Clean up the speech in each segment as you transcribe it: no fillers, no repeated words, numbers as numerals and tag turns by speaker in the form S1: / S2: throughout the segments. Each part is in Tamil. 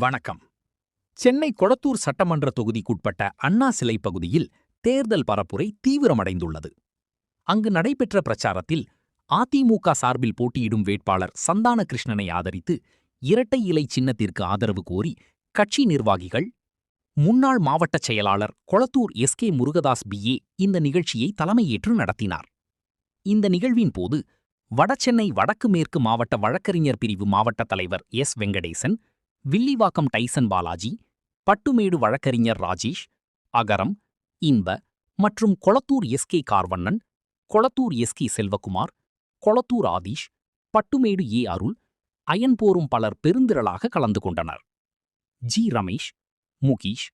S1: வணக்கம். சென்னை கொளத்தூர் சட்டமன்ற தொகுதிக்குட்பட்ட அண்ணா சிலை பகுதியில் தேர்தல் பரப்புரை தீவிரமடைந்துள்ளது. அங்கு நடைபெற்ற பிரச்சாரத்தில் அதிமுக சார்பில் போட்டியிடும் வேட்பாளர் சந்தான கிருஷ்ணனை ஆதரித்து இரட்டை இலை சின்னத்திற்கு ஆதரவு கோரி கட்சி நிர்வாகிகள், முன்னாள் மாவட்ட செயலாளர் கொளத்தூர் எஸ்.கே. முருகதாஸ் பி.ஏ. இந்த நிகழ்ச்சியை தலைமையேற்று நடத்தினார். இந்த நிகழ்வின் போது வடசென்னை வடக்கு மேற்கு மாவட்ட வழக்கறிஞர் பிரிவு மாவட்ட தலைவர் எஸ். வெங்கடேசன், வில்லிவாக்கம் டைசன் பாலாஜி, பட்டுமேடு வழக்கறிஞர் ராஜேஷ், அகரம், இன்ப மற்றும் கொளத்தூர் எஸ்.கே. கார்வண்ணன், கொளத்தூர் எஸ்.கே. செல்வகுமார், கொளத்தூர் ஆதீஷ், பட்டுமேடு ஏ. அருள், அயன்போரும் பலர் பெருந்திரளாக கலந்து கொண்டனர். ஜி. ரமேஷ், முகீஷ்,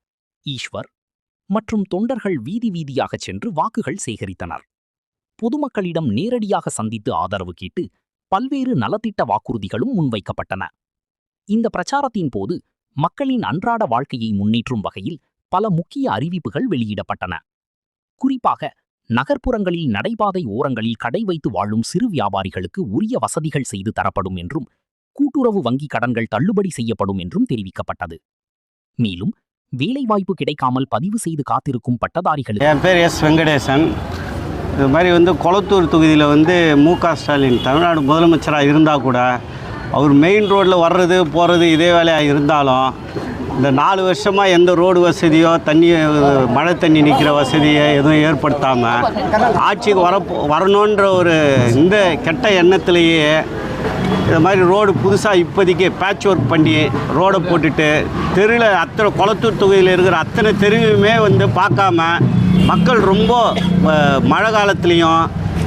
S1: ஈஸ்வர் மற்றும் தொண்டர்கள் வீதி வீதியாகச் சென்று வாக்குகள் சேகரித்தனர். பொதுமக்களிடம் நேரடியாக சந்தித்து ஆதரவு கேட்டு பல்வேறு நலத்திட்ட வாக்குறுதிகளும் முன்வைக்கப்பட்டன. இந்த பிரச்சாரத்தின் போது மக்களின் அன்றாட வாழ்க்கையை முன்னேற்றும் வகையில் பல முக்கிய அறிவிப்புகள் வெளியிடப்பட்டன. குறிப்பாக நகர்ப்புறங்களில் நடைபாதை ஓரங்களில் கடை வைத்து வாழும் சிறு வியாபாரிகளுக்கு உரிய வசதிகள் செய்து தரப்படும் என்றும், கூட்டுறவு வங்கி கடன்கள் தள்ளுபடி செய்யப்படும் என்றும் தெரிவிக்கப்பட்டது. மேலும் வேலைவாய்ப்பு கிடைக்காமல் பதிவு செய்து காத்திருக்கும் பட்டதாரிகளுக்கு
S2: என் பேர் எஸ். வெங்கடேசன். இது மாதிரி கொளத்தூர் தொகுதியில் மு.க. ஸ்டாலின் தமிழ்நாடு முதலமைச்சராக இருந்தால் கூட அவர் மெயின் ரோட்டில் வர்றது போகிறது இதே வேலையாக இருந்தாலும் இந்த 4 வருஷமாக எந்த ரோடு வசதியோ மழை தண்ணி நிற்கிற வசதியை எதுவும் ஏற்படுத்தாமல் ஆட்சிக்கு வரணுன்ற ஒரு இந்த கெட்ட எண்ணத்திலேயே இது மாதிரி ரோடு புதுசாக இப்போதைக்கு பேட்ச் ஒர்க் பண்ணி ரோடை போட்டுட்டு தெருவில் அத்தனை கொளத்தூர் தொகுதியில் இருக்கிற அத்தனை தெருவுமே பார்க்காம மக்கள் ரொம்ப மழை காலத்துலேயும்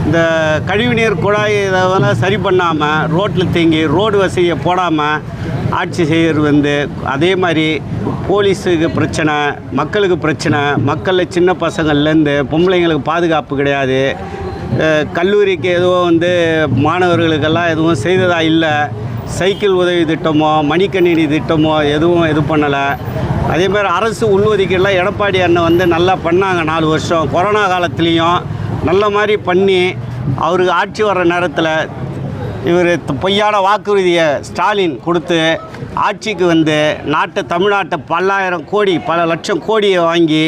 S2: இந்த கழிவுநீர் குழாய் இதெல்லாம் சரி பண்ணாமல் ரோட்டில் தேங்கி ரோடு வசதியை போடாமல் ஆட்சி செய்கிறது அதே மாதிரி போலீஸுக்கு பிரச்சனை, மக்களுக்கு பிரச்சனை, மக்களில் சின்ன பசங்கள்லேருந்து பொம்பளைங்களுக்கு பாதுகாப்பு கிடையாது. கல்லூரிக்கு எதுவும் மாணவர்களுக்கெல்லாம் எதுவும் செய்ததாக இல்லை. சைக்கிள் உதவி திட்டமோ மடிக்கணினி திட்டமோ எதுவும் இது பண்ணலை. அதேமாதிரி அரசு உள்ஒதுக்கீடெலாம் எடப்பாடி அண்ணன் நல்லா பண்ணாங்க. 4 வருஷம் கொரோனா காலத்துலேயும் நல்ல மாதிரி பண்ணி அவருக்கு ஆட்சி வர்ற நேரத்தில் இவர் பொய்யான வாக்குறுதியை ஸ்டாலின் கொடுத்து ஆட்சிக்கு தமிழ்நாட்டை பல்லாயிரம் கோடி பல லட்சம் கோடியை வாங்கி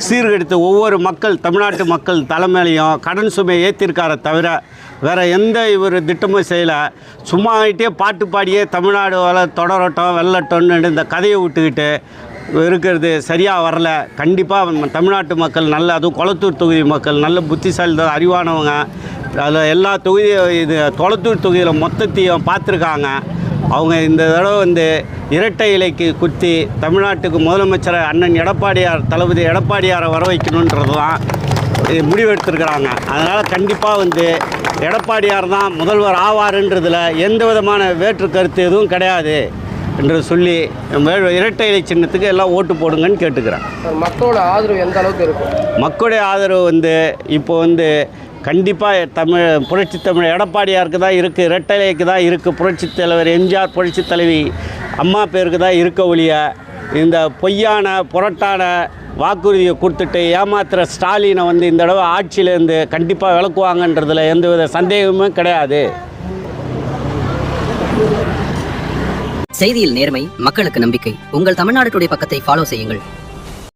S2: சீர்கெடுத்து ஒவ்வொரு தமிழ்நாட்டு மக்கள் தலைமையிலையும் கடன் சுமையை ஏற்றிருக்கார தவிர வேறு எந்த இவர் திட்டமும் செய்யலை. சும்மா ஆகிட்டே பாட்டு பாடியே தமிழ்நாடு தொடரட்டும் வெள்ளட்டோன்னு இந்த கதையை விட்டுக்கிட்டு இருக்கிறது சரியாக வரல. கண்டிப்பாக தமிழ்நாட்டு மக்கள் அதுவும் கொளத்தூர் தொகுதி மக்கள் நல்ல புத்திசாலி அறிவானவங்க. அதில் எல்லா இது கொளத்தூர் தொகுதியில் மொத்தத்தையும் பார்த்துருக்காங்க. அவங்க இந்த தடவை இரட்டை இலைக்கு குத்தி தமிழ்நாட்டுக்கு முதலமைச்சர் அண்ணன் தளபதி எடப்பாடியாரை வர வைக்கணுன்றது தான் முடிவெடுத்திருக்கிறாங்க. அதனால் கண்டிப்பாக எடப்பாடியார் தான் முதல்வர் ஆவார்ன்றதில் எந்த விதமான வேற்று கருத்து எதுவும் கிடையாது என்று சொல்லி இரட்டை இலை சின்னத்துக்கு எல்லாம் ஓட்டு போடுங்கன்னு கேட்டுக்கிறேன்.
S3: மக்களோட ஆதரவு எந்த அளவுக்கு இருக்கும்?
S2: மக்களுடைய ஆதரவு இப்போ கண்டிப்பாக புரட்சித் தமிழ் எடப்பாடியாருக்கு தான் இருக்குது, இரட்டை இலைக்கு தான் இருக்குது. புரட்சித் தலைவர் எம்ஜிஆர், புரட்சித் தலைவி அம்மா பேருக்கு தான் இருக்க ஒழிய இந்த பொய்யான புரட்டான வாக்குறுதியை கொடுத்துட்டு ஏமாத்துகிற ஸ்டாலினை இந்த தடவை ஆட்சியிலேருந்து கண்டிப்பாக விளக்குவாங்கன்றதில் எந்தவித சந்தேகமும் கிடையாது.
S4: செய்தியில் நேர்மை, மக்களுக்கு நம்பிக்கை. உங்கள் தமிழ்நாடு டுடே பக்கத்தை ஃபாலோ செய்யுங்கள்.